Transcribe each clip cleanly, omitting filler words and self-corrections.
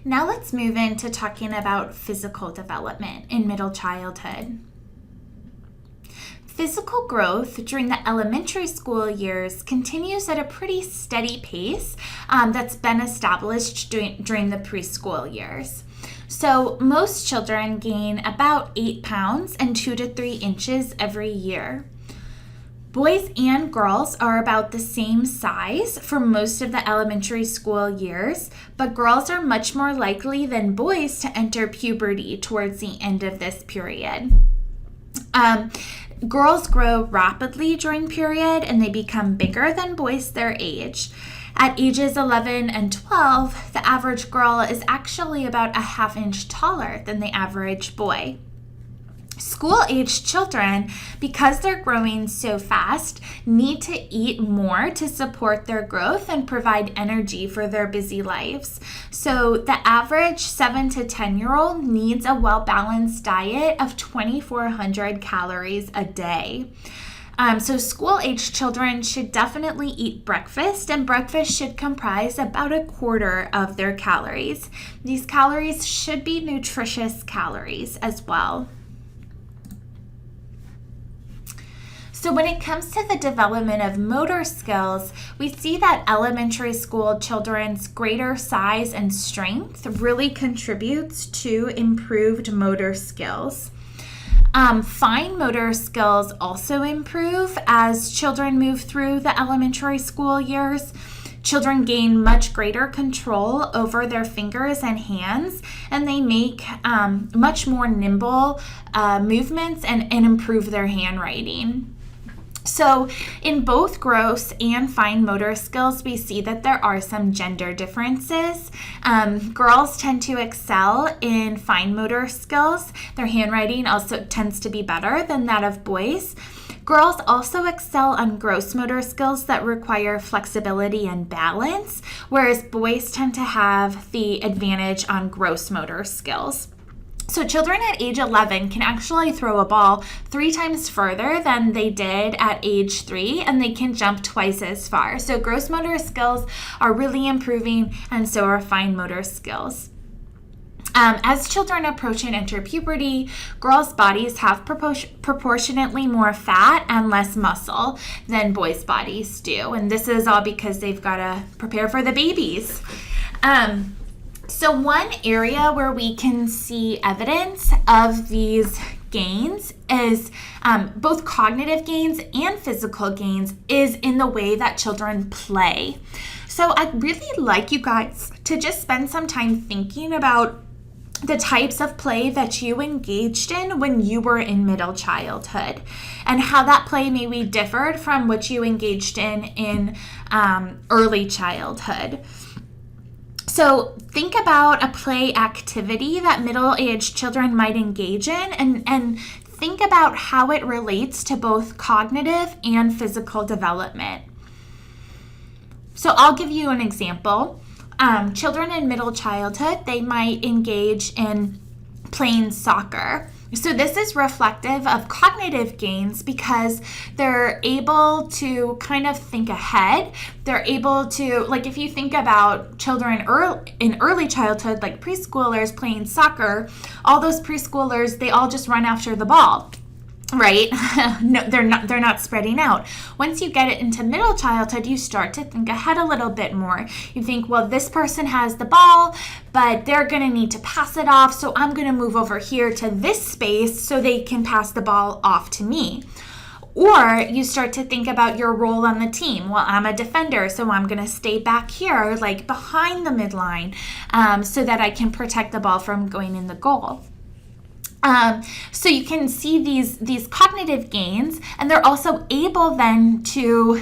Now let's move into talking about physical development in middle childhood. Physical growth during the elementary school years continues at a pretty steady pace that's been established during the preschool years. So most children gain about 8 pounds and 2 to 3 inches every year. Boys and girls are about the same size for most of the elementary school years, but girls are much more likely than boys to enter puberty towards the end of this period. Girls grow rapidly during period and they become bigger than boys their age. At ages 11 and 12, the average girl is actually about a ½ inch taller than the average boy. School-aged children, because they're growing so fast, need to eat more to support their growth and provide energy for their busy lives. So the average 7 to 10-year-old needs a well-balanced diet of 2,400 calories a day. So school-aged children should definitely eat breakfast, and breakfast should comprise about a quarter of their calories. These calories should be nutritious calories as well. So when it comes to the development of motor skills, we see that elementary school children's greater size and strength really contributes to improved motor skills. Fine motor skills also improve as children move through the elementary school years. Children gain much greater control over their fingers and hands, and they make much more nimble movements and improve their handwriting. So in both gross and fine motor skills, we see that there are some gender differences. Girls tend to excel in fine motor skills. Their handwriting also tends to be better than that of boys. Girls also excel on gross motor skills that require flexibility and balance, whereas boys tend to have the advantage on gross motor skills. So children at age 11 can actually throw a ball 3 times further than they did at age 3, and they can jump twice as far. So gross motor skills are really improving, and so are fine motor skills. As children approach and enter puberty, girls' bodies have proportionately more fat and less muscle than boys' bodies do. And this is all because they've got to prepare for the babies. So one area where we can see evidence of these gains is both cognitive gains and physical gains is in the way that children play. So I'd really like you guys to just spend some time thinking about the types of play that you engaged in when you were in middle childhood and how that play maybe differed from what you engaged in early childhood. So think about a play activity that middle-aged children might engage in and think about how it relates to both cognitive and physical development. So I'll give you an example. Children in middle childhood, they might engage in playing soccer. So this is reflective of cognitive gains because they're able to kind of think ahead. They're able to, like if you think about children in early childhood, like preschoolers playing soccer, all those preschoolers, they all just run after the ball. Right? No, they're not spreading out. Once you get it into middle childhood, you start to think ahead a little bit more. You think, well, this person has the ball, but they're going to need to pass it off, so I'm going to move over here to this space so they can pass the ball off to me. Or you start to think about your role on the team. Well, I'm a defender, so I'm going to stay back here, like behind the midline, so that I can protect the ball from going in the goal. So you can see these cognitive gains, and they're also able then to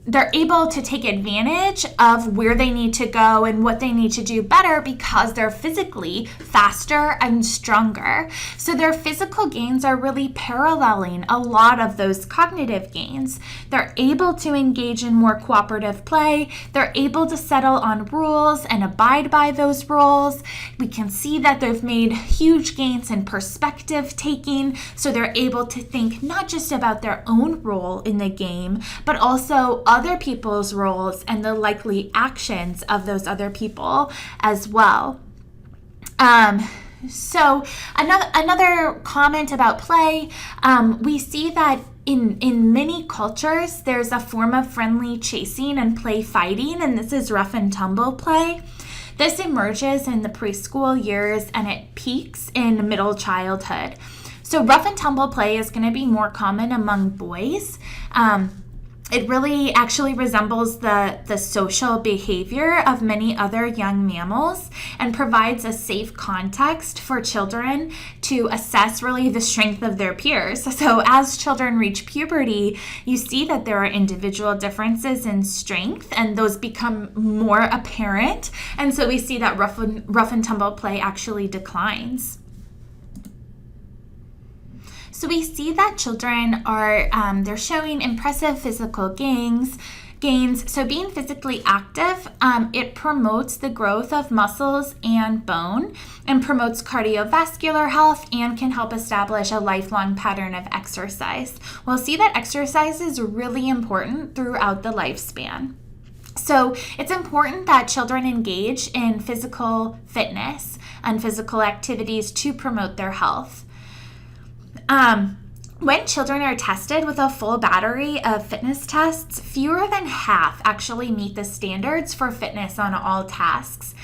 they're able to take advantage of where they need to go and what they need to do better because they're physically faster and stronger. So their physical gains are really paralleling a lot of those cognitive gains. They're able to engage in more cooperative play. They're able to settle on rules and abide by those rules. We can see that they've made huge gains in perspective taking. So they're able to think not just about their own role in the game, but also other people's roles and the likely actions of those other people as well. So another comment about play, we see that in many cultures, there's a form of friendly chasing and play fighting, and this is rough and tumble play. This emerges in the preschool years and it peaks in middle childhood. So rough and tumble play is going to be more common among boys. It really actually resembles the social behavior of many other young mammals and provides a safe context for children to assess really the strength of their peers. So as children reach puberty, you see that there are individual differences in strength, and those become more apparent. And so we see that rough and tumble play actually declines. So we see that children are, they're showing impressive physical gains. So being physically active, it promotes the growth of muscles and bone and promotes cardiovascular health and can help establish a lifelong pattern of exercise. We'll see that exercise is really important throughout the lifespan. So it's important that children engage in physical fitness and physical activities to promote their health. When children are tested with a full battery of fitness tests, fewer than half actually meet the standards for fitness on all tasks.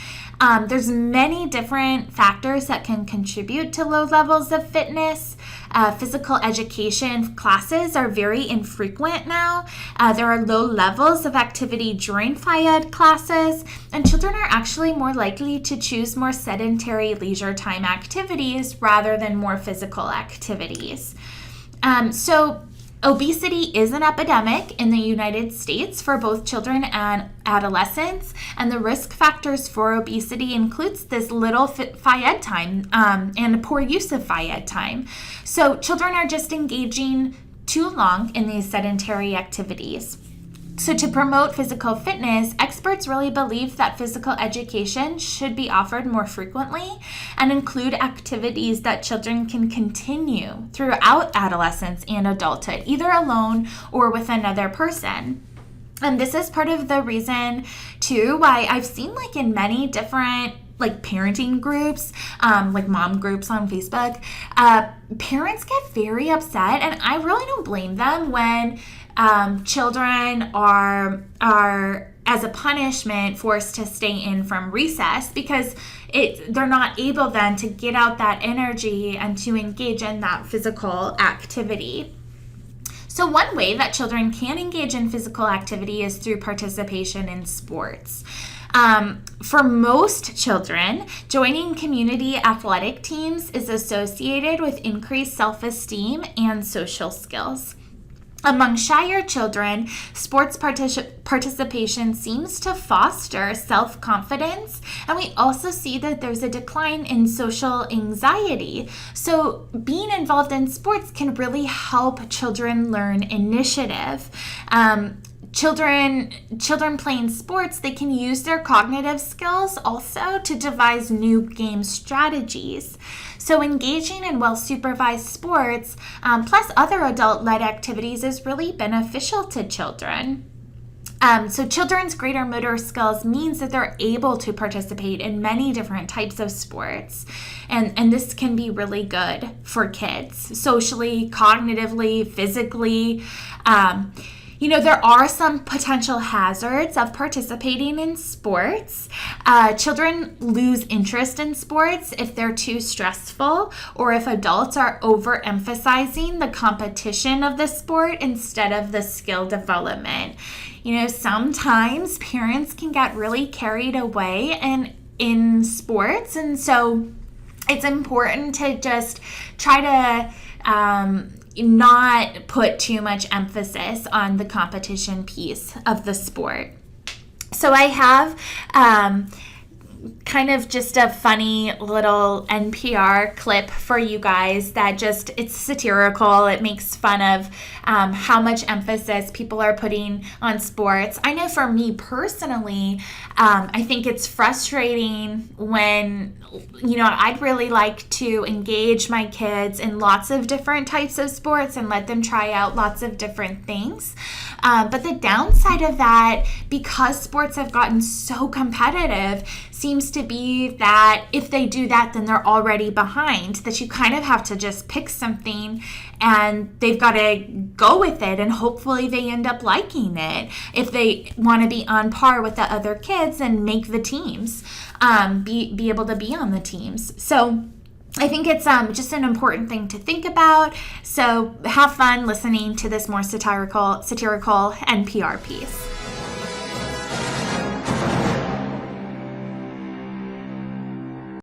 There's many different factors that can contribute to low levels of fitness. Physical education classes are very infrequent now. There are low levels of activity during Phy-Ed classes, and children are actually more likely to choose more sedentary leisure time activities rather than more physical activities. So obesity is an epidemic in the United States for both children and adolescents, and the risk factors for obesity includes this little Phy-Ed time and poor use of Phy-Ed time. So children are just engaging too long in these sedentary activities. So to promote physical fitness, experts really believe that physical education should be offered more frequently and include activities that children can continue throughout adolescence and adulthood, either alone or with another person. And this is part of the reason, too, why I've seen in many different parenting groups, like mom groups on Facebook, parents get very upset, and I really don't blame them when children are as a punishment forced to stay in from recess, because they're not able then to get out that energy and to engage in that physical activity. So one way that children can engage in physical activity is through participation in sports. For most children, joining community athletic teams is associated with increased self-esteem and social skills. Among shyer children, sports participation seems to foster self-confidence, and we also see that there's a decline in social anxiety. So being involved in sports can really help children learn initiative. Children playing sports, they can use their cognitive skills also to devise new game strategies. So engaging in well-supervised sports, plus other adult-led activities, is really beneficial to children. So children's greater motor skills means that they're able to participate in many different types of sports. And this can be really good for kids, socially, cognitively, physically. There are some potential hazards of participating in sports. Children lose interest in sports if they're too stressful, or if adults are overemphasizing the competition of the sport instead of the skill development. Sometimes parents can get really carried away in sports, and so it's important to just try to not put too much emphasis on the competition piece of the sport. So I have kind of just a funny little NPR clip for you guys that it's satirical. It makes fun of how much emphasis people are putting on sports. I know for me personally, I think it's frustrating when, I'd really like to engage my kids in lots of different types of sports and let them try out lots of different things. But the downside of that, because sports have gotten so competitive, seems to be that if they do that, then they're already behind, that you kind of have to just pick something and they've got to go with it, and hopefully they end up liking it if they want to be on par with the other kids and make the teams, be able to be on the teams. So I think it's just an important thing to think about. So have fun listening to this more satirical NPR piece.